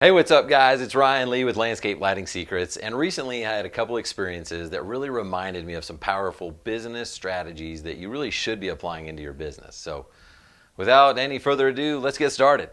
Hey, what's up, guys? It's Ryan Lee with Landscape Lighting Secrets. And recently I had a couple experiences that really reminded me of some powerful business strategies that you really should be applying into your business. So, without any further ado, let's get started.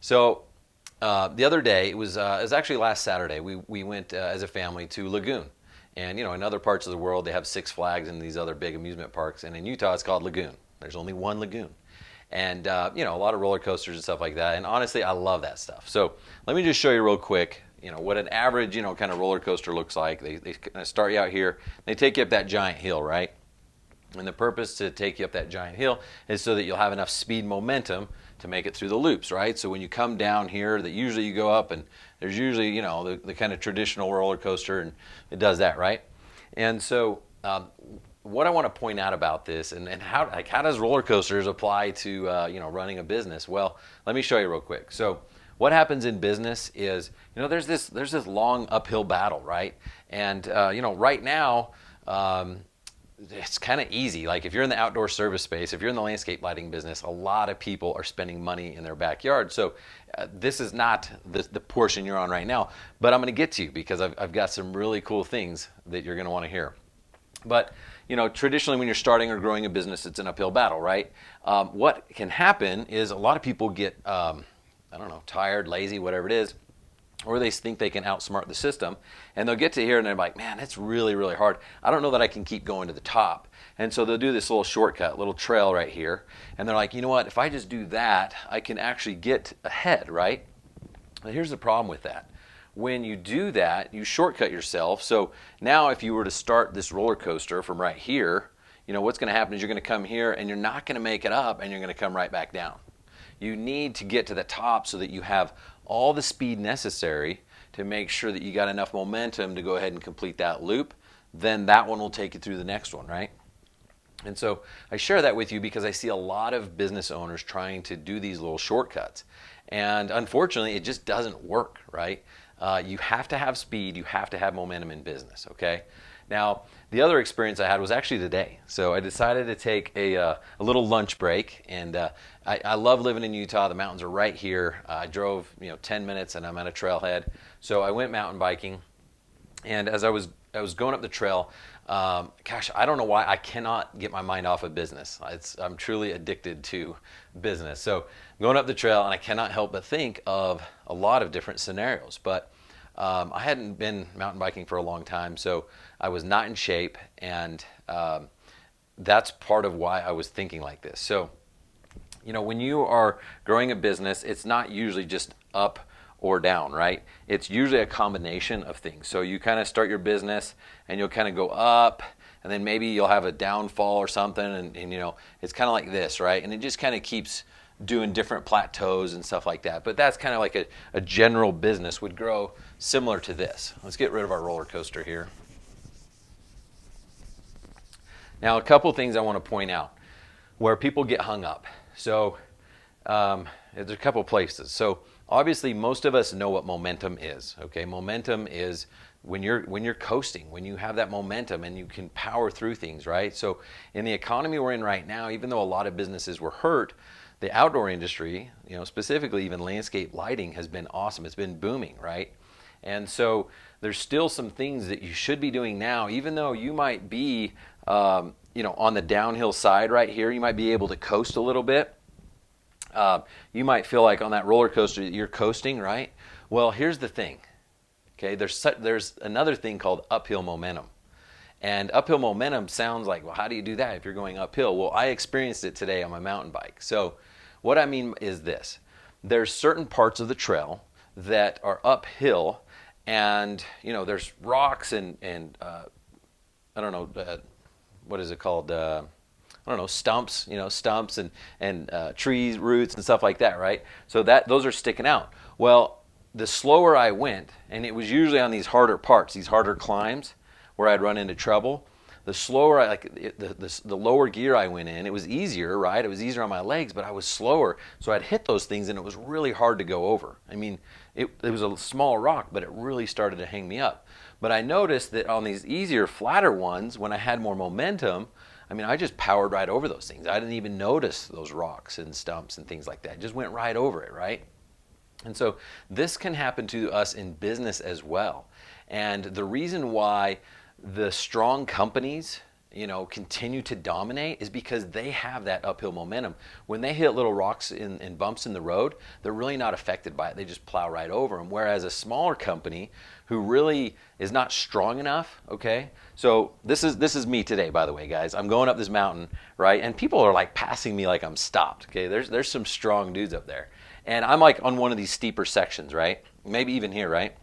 So, the other day, it was actually last Saturday, we went as a family to Lagoon. And, in other parts of the world, they have Six Flags and these other big amusement parks. And in Utah, it's called Lagoon. There's only one Lagoon. And, a lot of roller coasters and stuff like that. And honestly, I love that stuff. So let me just show you real quick, what an average, kind of roller coaster looks like. They kind of start you out here. They take you up that giant hill, right? And the purpose to take you up that giant hill is so that you'll have enough speed momentum to make it through the loops, right? So when you come down here, that usually you go up and there's usually, the kind of traditional roller coaster and it does that, right? And so what I want to point out about this and how does roller coasters apply to, running a business? Well, let me show you real quick. So what happens in business is, there's this long uphill battle, right? And, right now, it's kind of easy. Like if you're in the outdoor service space, if you're in the landscape lighting business, a lot of people are spending money in their backyard. So this is not the portion you're on right now, but I'm going to get to you because I've got some really cool things that you're going to want to hear. But traditionally when you're starting or growing a business, it's an uphill battle, right? What can happen is a lot of people get, tired, lazy, whatever it is, or they think they can outsmart the system, and they'll get to here and they're like, man, that's really, really hard. I don't know that I can keep going to the top. And so they'll do this little shortcut, little trail right here, and they're like, you know what, if I just do that, I can actually get ahead, right? Now here's the problem with that. When you do that, you shortcut yourself. So now if you were to start this roller coaster from right here, what's going to happen is you're going to come here and you're not going to make it up and you're going to come right back down. You need to get to the top so that you have all the speed necessary to make sure that you got enough momentum to go ahead and complete that loop. Then that one will take you through the next one, right? And so I share that with you because I see a lot of business owners trying to do these little shortcuts. And unfortunately, it just doesn't work, right? You have to have speed, you have to have momentum in business, okay? Now, the other experience I had was actually today. So I decided to take a little lunch break, and I love living in Utah. The mountains are right here. I drove 10 minutes, and I'm at a trailhead. So I went mountain biking, and as I was going up the trail, I don't know why I cannot get my mind off of business. I'm truly addicted to business. So going up the trail, and I cannot help but think of a lot of different scenarios. But I hadn't been mountain biking for a long time, so I was not in shape, and that's part of why I was thinking like this. So, when you are growing a business, it's not usually just up or down, right? It's usually a combination of things. So you kind of start your business and you'll kind of go up, and then maybe you'll have a downfall or something, and it's kind of like this, right? And it just kind of keeps doing different plateaus and stuff like that. But that's kind of like a general business would grow similar to this. Let's get rid of our roller coaster here. Now, a couple things I want to point out where people get hung up. So there's a couple places. So obviously most of us know what momentum is, okay? Momentum is when you're coasting, when you have that momentum and you can power through things, right? So in the economy we're in right now, even though a lot of businesses were hurt, the outdoor industry, specifically even landscape lighting, has been awesome. It's been booming, right? And so there's still some things that you should be doing now, even though you might be, on the downhill side right here, you might be able to coast a little bit. You might feel like on that roller coaster you're coasting, right? Well, here's the thing. Okay, there's another thing called uphill momentum. And uphill momentum sounds like, well, how do you do that if you're going uphill? Well, I experienced it today on my mountain bike. So what I mean is this. There's certain parts of the trail that are uphill, and there's rocks and I don't know, what is it called? Stumps, stumps and trees, roots and stuff like that, right? So those are sticking out. Well, the slower I went, and it was usually on these harder parts, these harder climbs where I'd run into trouble, the slower the lower gear I went in, it was easier, right? It was easier on my legs, but I was slower. So I'd hit those things and it was really hard to go over. I mean, it was a small rock, but it really started to hang me up. But I noticed that on these easier, flatter ones, when I had more momentum, I mean, I just powered right over those things. I didn't even notice those rocks and stumps and things like that. I just went right over it, right? And so this can happen to us in business as well. And the reason why the strong companies, continue to dominate is because they have that uphill momentum. When they hit little rocks and bumps in the road, they're really not affected by it. They just plow right over them. Whereas a smaller company who really is not strong enough, okay? So this is me today, by the way, guys. I'm going up this mountain, right? And people are like passing me like I'm stopped, okay? There's some strong dudes up there. And I'm like on one of these steeper sections, right? Maybe even here, right?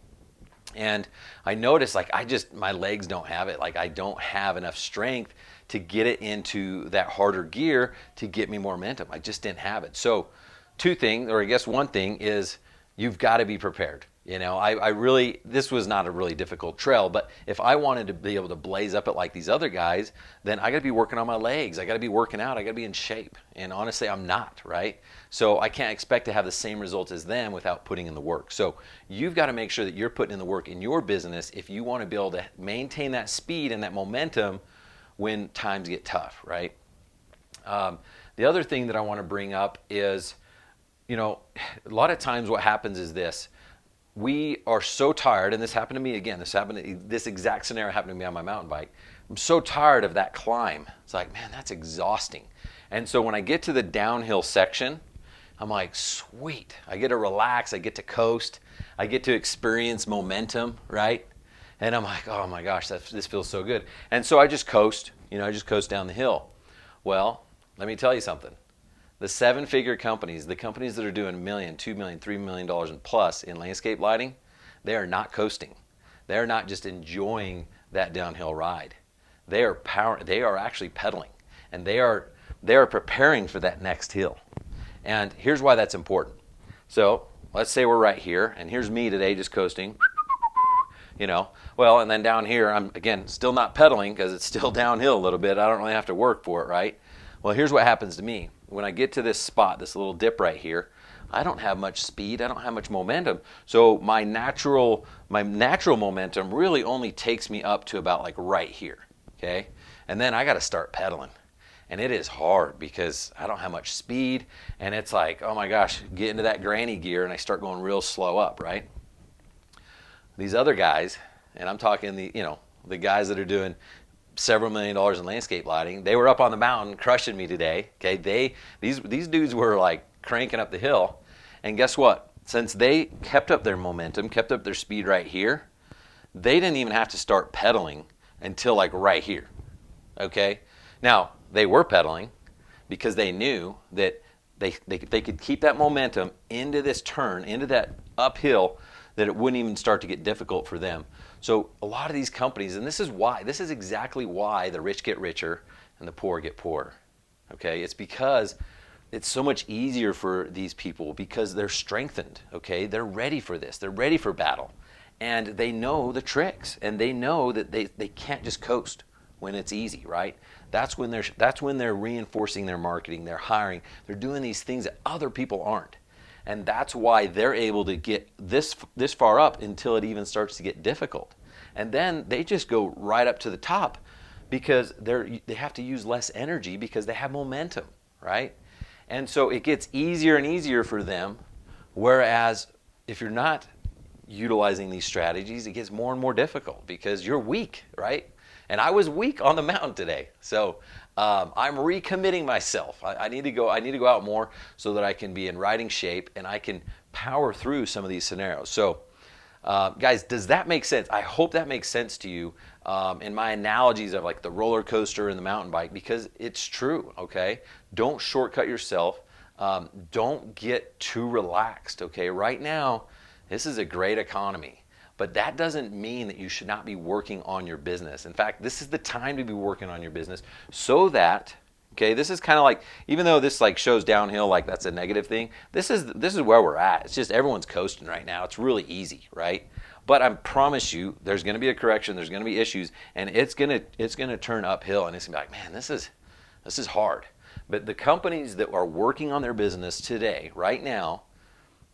And I noticed like my legs don't have it. Like I don't have enough strength to get it into that harder gear to get me more momentum. I just didn't have it. So two things, or I guess one thing is you've got to be prepared. This was not a really difficult trail, but if I wanted to be able to blaze up it like these other guys, then I got to be working on my legs. I got to be working out. I got to be in shape. And honestly, I'm not, right? So I can't expect to have the same results as them without putting in the work. So you've got to make sure that you're putting in the work in your business if you want to be able to maintain that speed and that momentum when times get tough, right? The other thing that I want to bring up is, a lot of times what happens is this. We are so tired, and this happened to me again. This exact scenario happened to me on my mountain bike. I'm so tired of that climb. It's like, man, that's exhausting. And so when I get to the downhill section, I'm like, sweet. I get to relax. I get to coast. I get to experience momentum, right? And I'm like, oh my gosh, this feels so good. And so I just coast. I just coast down the hill. Well, let me tell you something. The seven-figure companies, the companies that are doing $1 million, $2 million, $3 million and plus in landscape lighting, they are not coasting. They are not just enjoying that downhill ride. They are actually pedaling, and they are preparing for that next hill. And here's why that's important. So let's say we're right here, and here's me today just coasting. Well, and then down here, I'm again still not pedaling because it's still downhill a little bit. I don't really have to work for it, right? Well, here's what happens to me. When I get to this spot, this little dip right here, I don't have much speed. I don't have much momentum. So my natural momentum really only takes me up to about like right here, okay? And then I got to start pedaling. And it is hard because I don't have much speed. And it's like, oh my gosh, get into that granny gear and I start going real slow up, right? These other guys, and I'm talking the guys that are doing several $1 million in landscape lighting. They were up on the mountain crushing me today. Okay, these dudes were like cranking up the hill, and guess what? Since they kept up their momentum, kept up their speed right here, they didn't even have to start pedaling until like right here. Okay, now they were pedaling because they knew that they could keep that momentum into this turn, into that uphill, that it wouldn't even start to get difficult for them. So a lot of these companies, and this is exactly why the rich get richer and the poor get poorer. Okay, it's because it's so much easier for these people because they're strengthened. Okay, they're ready for this. They're ready for battle, and they know the tricks, and they know that they can't just coast when it's easy, right? That's when they're reinforcing their marketing, they're hiring, they're doing these things that other people aren't. And that's why they're able to get this far up until it even starts to get difficult. And then they just go right up to the top because they have to use less energy because they have momentum, right? And so it gets easier and easier for them, whereas if you're not utilizing these strategies, it gets more and more difficult because you're weak, right? And I was weak on the mountain today. So I'm recommitting myself. I need to go out more so that I can be in riding shape and I can power through some of these scenarios. So guys, does that make sense? I hope that makes sense to you in my analogies of like the roller coaster and the mountain bike, because it's true, okay? Don't shortcut yourself. Don't get too relaxed, okay? Right now, this is a great economy. But that doesn't mean that you should not be working on your business. In fact, this is the time to be working on your business so that Okay, this is kind of like, even though this like shows downhill like that's a negative thing, this is where we're at. It's just everyone's coasting right now. It's really easy, right? But I promise you, there's going to be a correction. There's going to be issues, and it's gonna turn uphill, and it's gonna be like, man, this is hard. But the companies that are working on their business today, right now,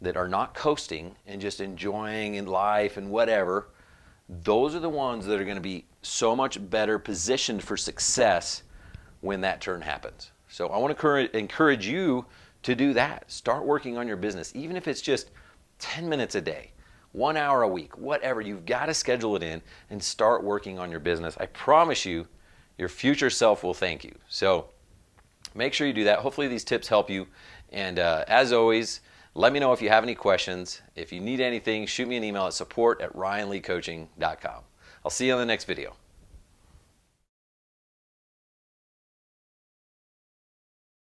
that are not coasting and just enjoying in life and whatever, those are the ones that are going to be so much better positioned for success when that turn happens. So I want to encourage you to do that. Start working on your business, even if it's just 10 minutes a day, 1 hour a week, whatever. You've got to schedule it in and start working on your business. I promise you, your future self will thank you. So make sure you do that. Hopefully these tips help you. And as always, let me know if you have any questions. If you need anything, shoot me an email at support@ryanleecoaching.com. I'll see you on the next video.